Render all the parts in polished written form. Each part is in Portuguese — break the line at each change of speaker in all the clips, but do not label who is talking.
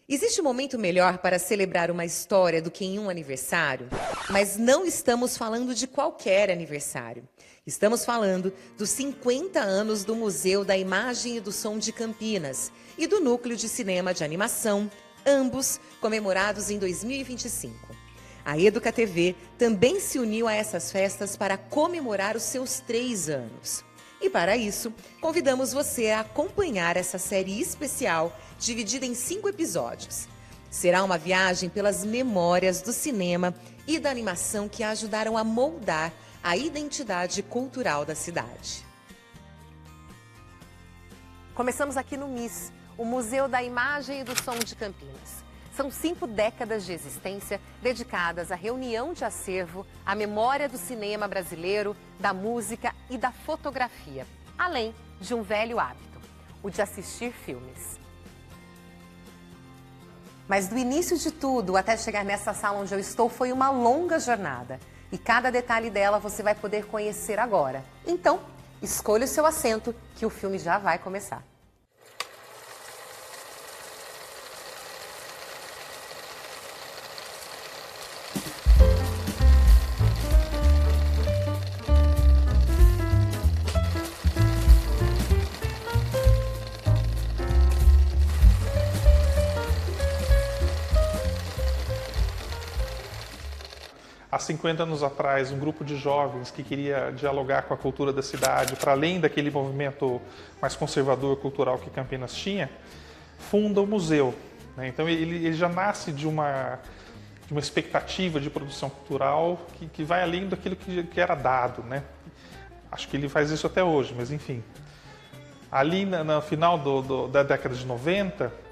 Existe momento melhor para celebrar uma história do que em um aniversário? Mas não estamos falando de qualquer aniversário. Estamos falando dos 50 anos do Museu da Imagem e do Som de Campinas e do Núcleo de Cinema de Animação, ambos comemorados em 2025. A EducaTV também se uniu a essas festas para comemorar os seus 3 anos. E para isso, convidamos você a acompanhar essa série especial, dividida em 5 episódios. Será uma viagem pelas memórias do cinema e da animação que ajudaram a moldar a identidade cultural da cidade. Começamos aqui no MIS, o Museu da Imagem e do Som de Campinas. São 5 décadas de existência dedicadas à reunião de acervo, à memória do cinema brasileiro, da música e da fotografia, além de um velho hábito, o de assistir filmes. Mas do início de tudo até chegar nessa sala onde eu estou foi uma longa jornada. E cada detalhe dela você vai poder conhecer agora. Então, escolha o seu assento que o filme já vai começar.
Há 50 anos atrás, um grupo de jovens que queria dialogar com a cultura da cidade, para além daquele movimento mais conservador cultural que Campinas tinha, funda o museu. Então ele já nasce de uma expectativa de produção cultural que vai além daquilo que era dado. Acho que ele faz isso até hoje, mas enfim. Ali no final da década de 90,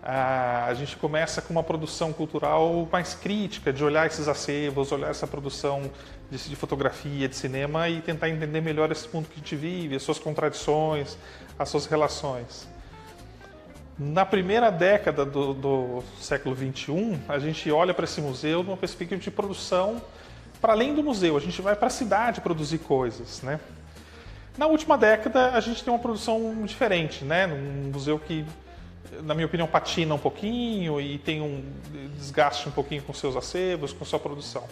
a gente começa com uma produção cultural mais crítica, de olhar esses acervos, olhar essa produção de fotografia, de cinema e tentar entender melhor esse mundo que a gente vive, as suas contradições, as suas relações. Na primeira década do século XXI, a gente olha para esse museu numa perspectiva de produção para além do museu, a gente vai para a cidade produzir coisas. Na última década, a gente tem uma produção diferente, num museu que, na minha opinião, patina um pouquinho e tem um desgaste um pouquinho com seus acervos, com sua produção.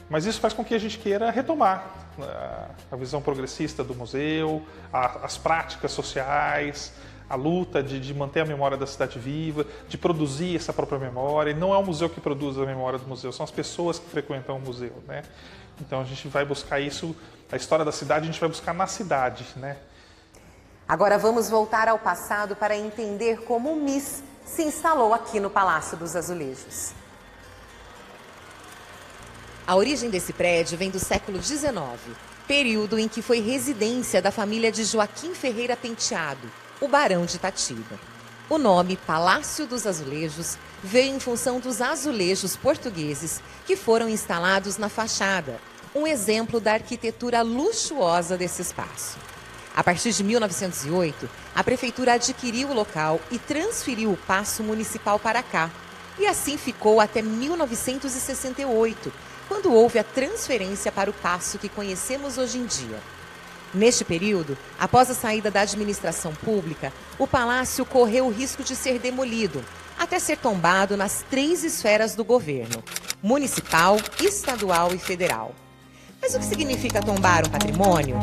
Mas isso faz com que a gente queira retomar a visão progressista do museu, as práticas sociais, a luta de manter a memória da cidade viva, de produzir essa própria memória. E não é o museu que produz a memória do museu, são as pessoas que frequentam o museu. Então a gente vai buscar isso, a história da cidade a gente vai buscar na cidade.
Agora vamos voltar ao passado para entender como o MIS se instalou aqui no Palácio dos Azulejos. A origem desse prédio vem do século XIX, período em que foi residência da família de Joaquim Ferreira Penteado, o Barão de Itatiba. O nome Palácio dos Azulejos veio em função dos azulejos portugueses que foram instalados na fachada, um exemplo da arquitetura luxuosa desse espaço. A partir de 1908, a prefeitura adquiriu o local e transferiu o Paço Municipal para cá. E assim ficou até 1968, quando houve a transferência para o Paço que conhecemos hoje em dia. Neste período, após a saída da administração pública, o palácio correu o risco de ser demolido, até ser tombado nas 3 esferas do governo: municipal, estadual e federal. Mas o que significa tombar um patrimônio?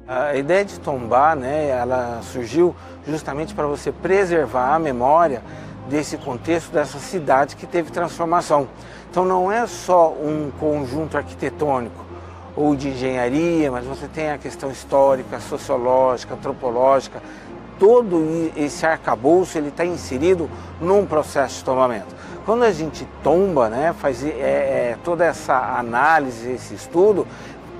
A ideia de tombar, ela surgiu justamente para você preservar a memória desse contexto, dessa cidade que teve transformação. Então não é só um conjunto arquitetônico ou de engenharia, mas você tem a questão histórica, sociológica, antropológica. Todo esse arcabouço está inserido num processo de tombamento. Quando a gente tomba, faz toda essa análise, esse estudo,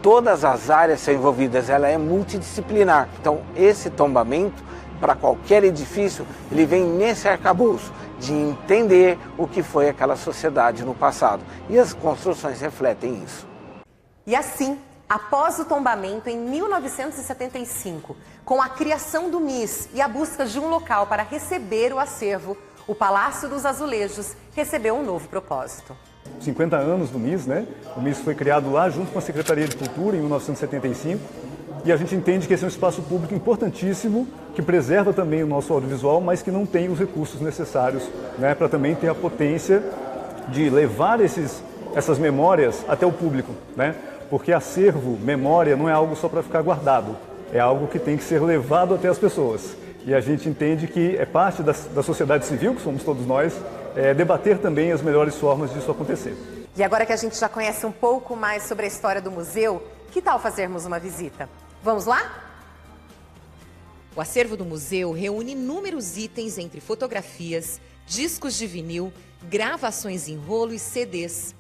todas as áreas são envolvidas, ela é multidisciplinar. Então, esse tombamento, para qualquer edifício, ele vem nesse arcabouço de entender o que foi aquela sociedade no passado. E as construções refletem isso.
E assim, após o tombamento em 1975, com a criação do MIS e a busca de um local para receber o acervo, o Palácio dos Azulejos recebeu um novo propósito.
50 anos do MIS, O MIS foi criado lá junto com a Secretaria de Cultura em 1975 e a gente entende que esse é um espaço público importantíssimo que preserva também o nosso audiovisual, mas que não tem os recursos necessários, né, para também ter a potência de levar essas memórias até o público, né? Porque acervo, memória, não é algo só para ficar guardado, é algo que tem que ser levado até as pessoas. E a gente entende que é parte da sociedade civil, que somos todos nós, debater também as melhores formas disso acontecer.
E agora que a gente já conhece um pouco mais sobre a história do museu, que tal fazermos uma visita? Vamos lá? O acervo do museu reúne inúmeros itens entre fotografias, discos de vinil, gravações em rolo e CDs.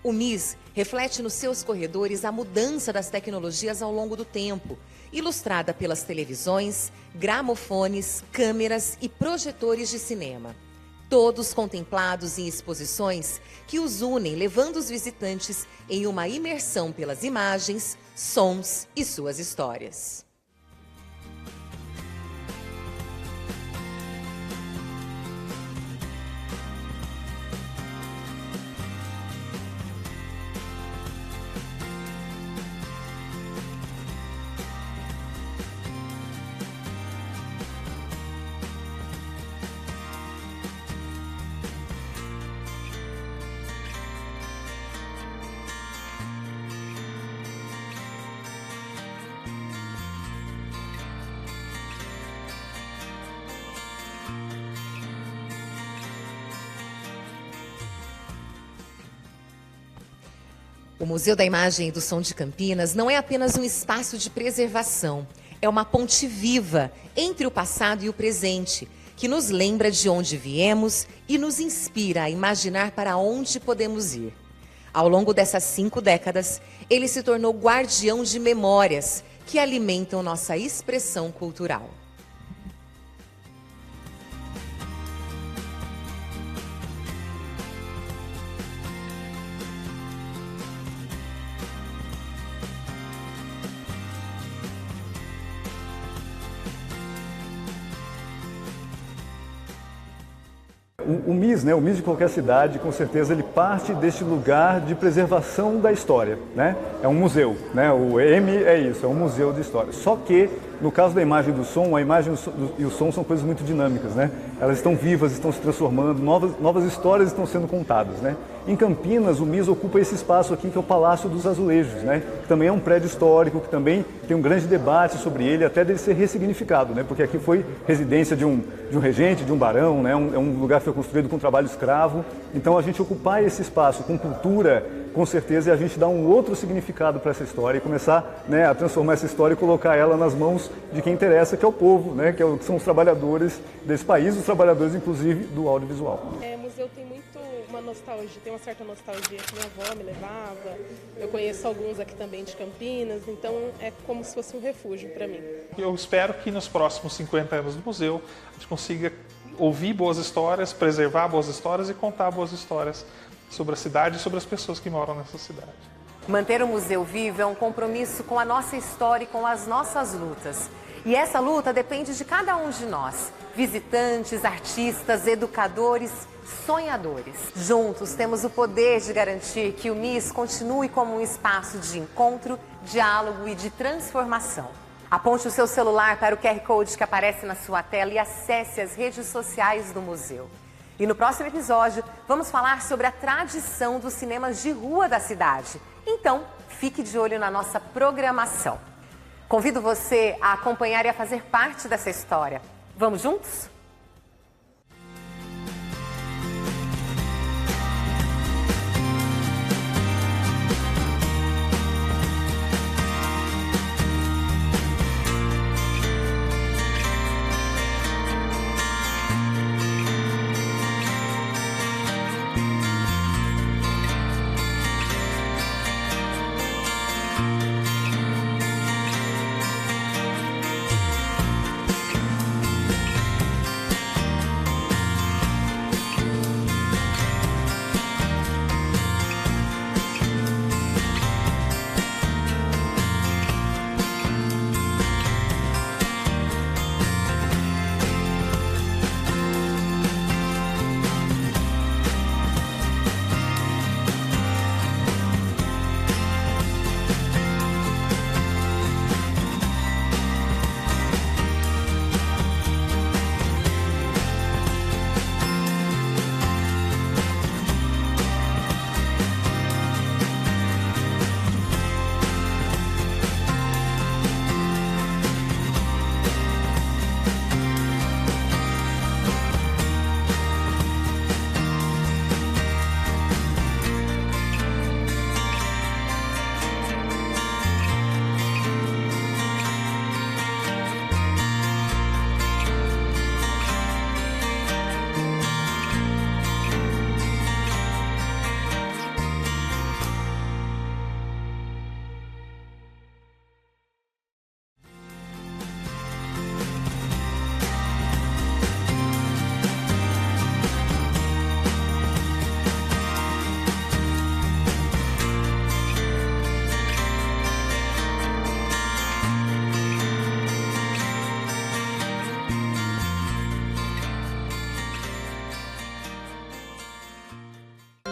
O MIS reflete nos seus corredores a mudança das tecnologias ao longo do tempo, ilustrada pelas televisões, gramofones, câmeras e projetores de cinema. Todos contemplados em exposições que os unem, levando os visitantes em uma imersão pelas imagens, sons e suas histórias. O Museu da Imagem e do Som de Campinas não é apenas um espaço de preservação, é uma ponte viva entre o passado e o presente, que nos lembra de onde viemos e nos inspira a imaginar para onde podemos ir. Ao longo dessas 5 décadas, ele se tornou guardião de memórias que alimentam nossa expressão cultural.
O MIS, né, o MIS de qualquer cidade, com certeza ele parte deste lugar de preservação da história, né? É um museu, né? O M é isso, é um museu de história. Só que, no caso da imagem e do som, a imagem e o som são coisas muito dinâmicas, né? Elas estão vivas, estão se transformando, novas histórias estão sendo contadas, né? Em Campinas, o MIS ocupa esse espaço aqui, que é o Palácio dos Azulejos, né? Que também é um prédio histórico, que também tem um grande debate sobre ele, até dele ser ressignificado, né? Porque aqui foi residência de um regente, de um barão, né? É um lugar que foi construído com trabalho escravo. Então, a gente ocupar esse espaço com cultura, com certeza, é a gente dar um outro significado para essa história e começar, né, a transformar essa história e colocar ela nas mãos de quem interessa, que é o povo, né? Que são os trabalhadores desse país, os trabalhadores, inclusive, do audiovisual.
O museu tem uma nostalgia, tem uma certa nostalgia que minha avó me levava. Eu conheço alguns aqui também de Campinas, então é como se fosse um refúgio para mim.
Eu espero que nos próximos 50 anos do museu a gente consiga ouvir boas histórias, preservar boas histórias e contar boas histórias sobre a cidade e sobre as pessoas que moram nessa cidade.
Manter o museu vivo é um compromisso com a nossa história e com as nossas lutas. E essa luta depende de cada um de nós, visitantes, artistas, educadores, sonhadores. Juntos temos o poder de garantir que o MIS continue como um espaço de encontro, diálogo e de transformação. Aponte o seu celular para o QR Code que aparece na sua tela e acesse as redes sociais do museu. E no próximo episódio, vamos falar sobre a tradição dos cinemas de rua da cidade. Então, fique de olho na nossa programação. Convido você a acompanhar e a fazer parte dessa história. Vamos juntos?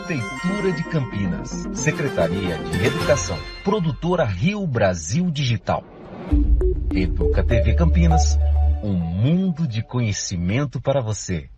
Prefeitura de Campinas, Secretaria de Educação, Produtora Rio Brasil Digital. Educa TV Campinas, um mundo de conhecimento para você.